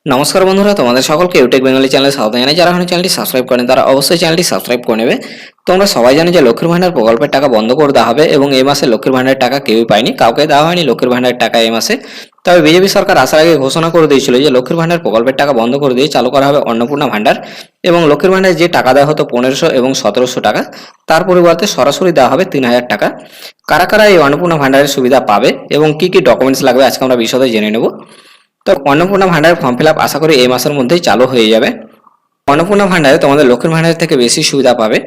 নমস্কার বন্ধুরা, তোমাদের সকলকে ইউটেক বেঙ্গলি চ্যানেলে স্বাগত জানাই। যারা এখন চ্যানেলটি সাবস্ক্রাইব করেন তারা অবশ্যই চ্যানেলটি সাবস্ক্রাইব করে নেবে। তোমরা সবাই জানো যে লক্ষ্মীর ভান্ডার প্রকল্পের টাকা বন্ধ করে দেওয়া হবে এবং এই মাসে লক্ষ্মীর ভান্ডারের টাকা কেউই পায়নি, কাউকে দেওয়া হয়নি লক্ষ্মীর ভান্ডারের টাকা এই মাসে। তবে বিজেপি সরকার আসার আগে ঘোষণা করে দিয়েছিল যে লক্ষ্মীর ভান্ডার প্রকল্পের টাকা বন্ধ করে দিয়ে চালু করা হবে অন্নপূর্ণা ভান্ডার এবং লক্ষ্মীর ভান্ডারে যে টাকা দেওয়া হতো 1500 এবং 1700 টাকা, তার পরিবর্তে সরাসরি দেওয়া হবে 3000 টাকা। কারা কারা এই অন্নপূর্ণা ভান্ডারের সুবিধা পাবে এবং কি কি ডকুমেন্টস লাগবে আজকে আমরা বিশদে জেনে নেব। তো অন্নপূর্ণা ভান্ডারের ফর্ম ফিল আপ আশা করি এই মাসের মধ্যেই চালু হয়ে যাবে। অন্নপূর্ণা ভান্ডারে তোমাদের লক্ষ্মীর ভান্ডারের থেকে বেশি সুবিধা পাবে,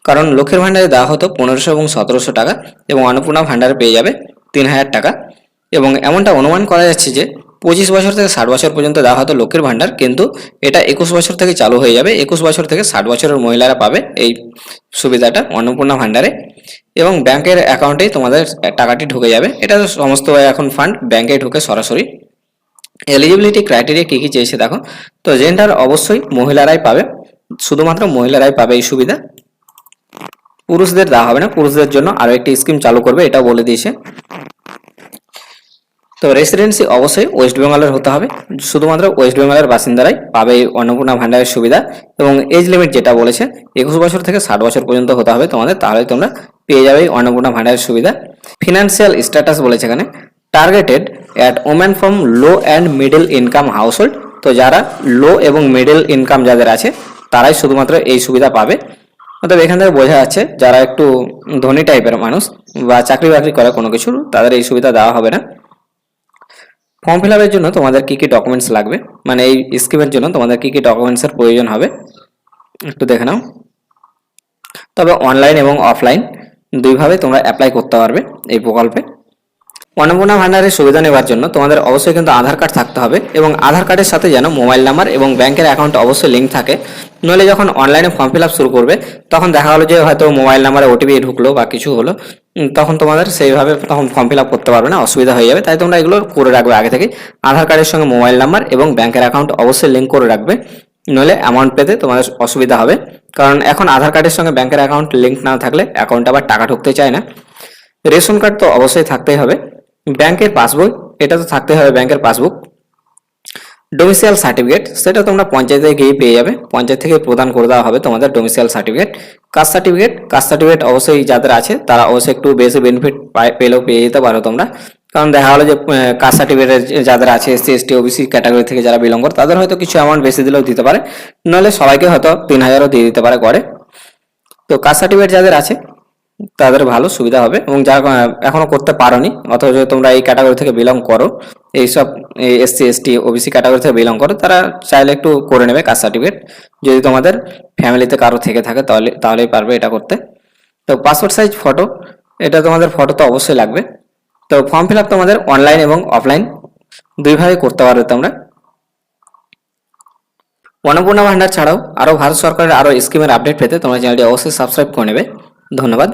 কারণ লক্ষ্মীর ভান্ডারে দেওয়া হতো 1500 এবং 1700 টাকা এবং অন্নপূর্ণা ভান্ডারে পেয়ে যাবে 3000 টাকা। এবং এমনটা অনুমান করা যাচ্ছে যে 25 বছর থেকে 60 বছর পর্যন্ত দেওয়া হতো লক্ষ্মীর ভান্ডার, কিন্তু এটা 21 বছর থেকে চালু হয়ে যাবে। 21 বছর থেকে 60 বছরের মহিলারা পাবে এই সুবিধাটা অন্নপূর্ণা ভান্ডারে এবং ব্যাংকের অ্যাকাউন্টেই তোমাদের টাকাটি ঢুকে যাবে। এটা সমস্ত এখন ফান্ড ব্যাংকে ঢুকে সরাসরি। এলিজিবিলিটি ক্রাইটেরিয়া কী কী চেয়েছে দেখো। তো জেন্ডার অবশ্যই মহিলারাই পাবে, শুধুমাত্র মহিলারাই পাবে এই সুবিধা, পুরুষদের দেওয়া হবে না। পুরুষদের জন্য আরও একটি স্কিম চালু করবে, এটাও বলে দিয়েছে। তো রেসিডেন্সি অবশ্যই ওয়েস্ট বেঙ্গলের হতে হবে, শুধুমাত্র ওয়েস্ট বেঙ্গলের বাসিন্দারাই পাবে এই অন্নপূর্ণা ভান্ডারের সুবিধা। এবং এজ লিমিট যেটা বলেছে 21 বছর থেকে 60 বছর পর্যন্ত হতে হবে তোমাদের, তাহলে তোমরা পেয়ে যাবে এই অন্নপূর্ণা ভান্ডারের সুবিধা। ফিনান্সিয়াল স্ট্যাটাস বলেছে এখানে targeted at women from low and middle income household. তো যারা লো এবং মিডল ইনকাম যাদের আছে তারাই শুধুমাত্র এই সুবিধা পাবে। অর্থাৎ এখান থেকে বোঝা যাচ্ছে যারা একটু ধনী টাইপের মানুষ বা চাকরি বাকরি করে কোনো কিছু, তাদের এই সুবিধা দেওয়া হবে না। ফর্ম ফিল আপের জন্য তোমাদের কী কী ডকুমেন্টস লাগবে, মানে এই স্কিমের জন্য তোমাদের কী কী ডকুমেন্টসের প্রয়োজন হবে একটু দেখে নাও। তবে অনলাইন এবং অফলাইন দুইভাবে তোমরা অ্যাপ্লাই করতে পারবে এই প্রকল্পে। অন্নপূর্ণা ভান্ডারের সুবিধা নেওয়ার জন্য তোমাদের অবশ্যই কিন্তু আধার কার্ড থাকতে হবে এবং আধার কার্ডের সাথে যেন মোবাইল নাম্বার এবং ব্যাংকের অ্যাকাউন্ট অবশ্যই লিঙ্ক থাকে। নইলে যখন অনলাইনে ফর্ম ফিল আপ শুরু করবে তখন দেখা গেলো যে হয়তো মোবাইল নাম্বারে ওটিপি ঢুকলো বা কিছু হলো, তখন তোমাদের সেইভাবে তখন ফর্ম ফিল আপ করতে পারবে না, অসুবিধা হয়ে যাবে। তাই তোমরা এগুলো করে রাখবে আগে থেকে। আধার কার্ডের সঙ্গে মোবাইল নাম্বার এবং ব্যাংকের অ্যাকাউন্ট অবশ্যই লিঙ্ক করে রাখবে, নইলে অ্যামাউন্ট পেতে তোমাদের অসুবিধা হবে। কারণ এখন আধার কার্ডের সঙ্গে ব্যাংকের অ্যাকাউন্ট লিঙ্ক না থাকলে অ্যাকাউন্টে আবার টাকা ঢুকতে চায় না। রেশন কার্ড তো অবশ্যই থাকতেই হবে। ব্যাংকের পাসবই, এটা তো থাকতে হবে ব্যাংকের পাসবুক। ডোমিসাইল সার্টিফিকেট, সেটা তোমরা পঞ্চায়েতে গিয়ে পেয়ে যাবে, পঞ্চায়েত থেকে প্রদান করে দেওয়া হবে তোমাদের domicile certificate. Caste certificate, caste certificate অবশ্যই যাদের আছে তারা অবশ্যই একটু বেশি বেনিফিট পেলেও পেয়ে যেতে পারো তোমরা। কারণ দেখা গেলো যে কাস্ট সার্টিফিকেট যাদের আছে এসসি এসটি ওবিসি ক্যাটাগরি থেকে যারা বিলং করে তাদের হয়তো কিছু অ্যামাউন্ট বেশি দিলেও দিতে পারে, নাহলে সবাইকে হয়তো 3000ও দিয়ে দিতে পারে করে। তো কাস্ট সার্টিফিকেট যাদের আছে তাদের ভালো সুবিধা হবে এবং যারা এখনো করতে পারোনি অথচ তোমরা এই ক্যাটাগরি থেকে বিলং করো, এইসব এসসি এসটি ওবিসি ক্যাটাগরি থেকে বিলং করো, তারা চাইলে একটু করে নেবে কাস্ট সার্টিফিকেট। যদি তোমাদের ফ্যামিলিতে কারো থেকে থাকে তাহলেই পারবে এটা করতে। তো পাসপোর্ট সাইজ ফটো, এটা তোমাদের ফটো তো অবশ্যই লাগবে। তো ফর্ম ফিল আপ তোমাদের অনলাইন এবং অফলাইন দুইভাবে করতে পারবে তোমরা। অন্নপূর্ণা ভান্ডার ছাড়াও আরও ভারত সরকারের আরও স্কিমের আপডেট পেতে তোমরা চ্যানেলটি অবশ্যই সাবস্ক্রাইব করে নেবে। ধন্যবাদ।